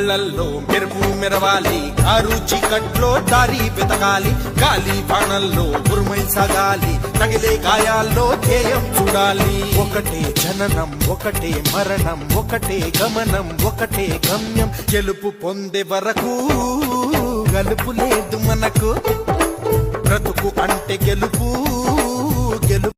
కళ్ళల్లో మెరుపు మెరవాలి, కారు చీకట్లో దారి వెతకాలి, గాలి బాణల్లో ఉరుమై సాగాలి, తగిలే గాయాల్లో ధ్యేయం చూడాలి. ఒకటే జననం, ఒకటే మరణం, ఒకటే గమనం, ఒకటే గమ్యం. గెలుపు పొందే వరకు గలుపు లేదు మనకు. బ్రతుకు అంటే గెలుపు, గెలుపు